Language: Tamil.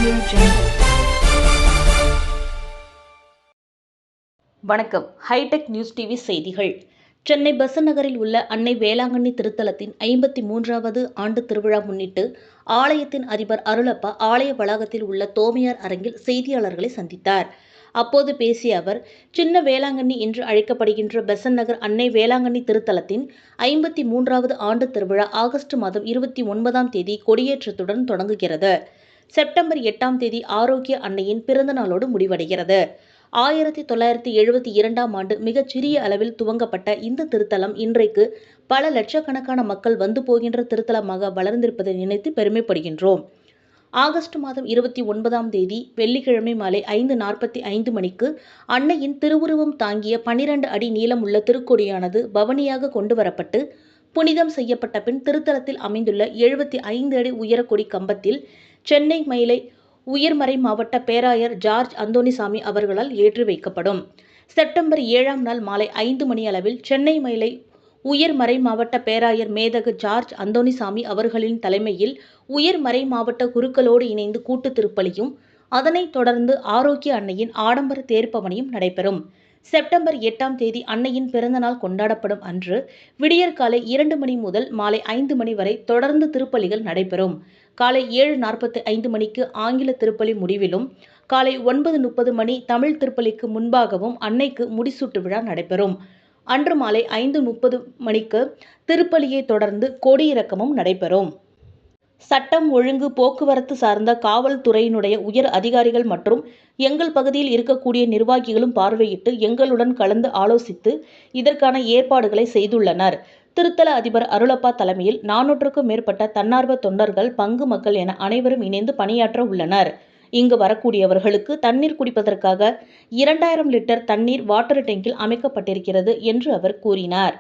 Audio Jungle. வணக்கம். ஹைடெக் நியூஸ் டிவி செய்திகள். சென்னை பெசன்ட் நகரில் உள்ள அன்னை வேளாங்கண்ணி திருத்தலத்தின் 53வது ஆண்டு திருவிழா முன்னிட்டு ஆலயத்தின் அதிபர் அருளப்பா ஆலய வளாகத்தில் உள்ள தோமையார் அரங்கில் செய்தியாளர்களை சந்தித்தார். அப்போது பேசிய அவர், சின்ன வேளாங்கண்ணி என்று அழைக்கப்படுகின்ற பெசன்ட் நகர் அன்னை வேளாங்கண்ணி திருத்தலத்தின் 53வது ஆண்டு திருவிழா ஆகஸ்ட் மாதம் 29ஆம் தேதி கொடியேற்றத்துடன் தொடங்குகிறது. செப்டம்பர் 8ஆம் தேதி ஆரோக்கிய அன்னையின் பிறந்த நாளோடு முடிவடைகிறது. 1972ஆம் ஆண்டு மிகச் சிறிய அளவில் துவங்கப்பட்ட இந்த திருத்தலம் இன்றைக்கு பல லட்சக்கணக்கான மக்கள் வந்து போகின்ற திருத்தலமாக வளர்ந்திருப்பதை நினைத்து பெருமைப்படுகின்றோம். ஆகஸ்ட் மாதம் 29ஆம் தேதி வெள்ளிக்கிழமை மாலை 5:45 மணிக்கு அன்னையின் திருவுருவம் தாங்கிய 12 அடி நீளமுள்ள திருக்கொடியானது பவனியாக கொண்டு வரப்பட்டு புனிதம் செய்யப்பட்ட பின் திருத்தலத்தில் அமைந்துள்ள 75 அடி உயர கொடி கம்பத்தில் சென்னை மயிலை உயர்மறை மாவட்ட பேராயர் ஜார்ஜ் அந்தோணிசாமி அவர்களால் ஏற்றி வைக்கப்படும். செப்டம்பர் 7ஆம் நாள் மாலை 5 மணி அளவில் சென்னை மயிலை உயர்மறை மாவட்ட பேராயர் மேதகு ஜார்ஜ் அந்தோணிசாமி அவர்களின் தலைமையில் உயர்மறை மாவட்ட குருக்களோடு இணைந்து கூட்டு திருப்பலியும், அதனைத் தொடர்ந்து ஆரோக்கிய அன்னையின் ஆடம்பர தேர்ப்பவனியும் நடைபெறும். செப்டம்பர் 8ஆம் தேதி அன்னையின் பிறந்தநாள் கொண்டாடப்படும் அன்று விடியற்காலை 2 மணி முதல் மாலை 5 மணி வரை தொடர்ந்து திருப்பலிகள் நடைபெறும். காலை 7:45 மணிக்கு ஆங்கில திருப்பலி முடிவிலும், காலை 9:30 மணி தமிழ் திருப்பலிக்கு முன்பாகவும் அன்னைக்கு முடிசூட்டு விழா நடைபெறும். அன்று மாலை 5:30 மணிக்கு திருப்பலியை தொடர்ந்து கொடியிறக்கமும் நடைபெறும். சட்டம் ஒழுங்கு போக்குவரத்து சார்ந்த காவல்துறையினுடைய உயர் அதிகாரிகள் மற்றும் எங்கள் பகுதியில் இருக்கக்கூடிய நிர்வாகிகளும் பார்வையிட்டு எங்களுடன் கலந்து ஆலோசித்து இதற்கான ஏற்பாடுகளை செய்துள்ளனர். திருத்தல அதிபர் அருளப்பா தலைமையில் 400க்கும் மேற்பட்ட தன்னார்வ தொண்டர்கள், பங்கு மக்கள் என அனைவரும் இணைந்து பணியாற்ற உள்ளனர். இங்கு வரக்கூடியவர்களுக்கு தண்ணீர் குடிப்பதற்காக 2000 லிட்டர் தண்ணீர் வாட்டர் டேங்கில் அமைக்கப்பட்டிருக்கிறது என்று அவர் கூறினார்.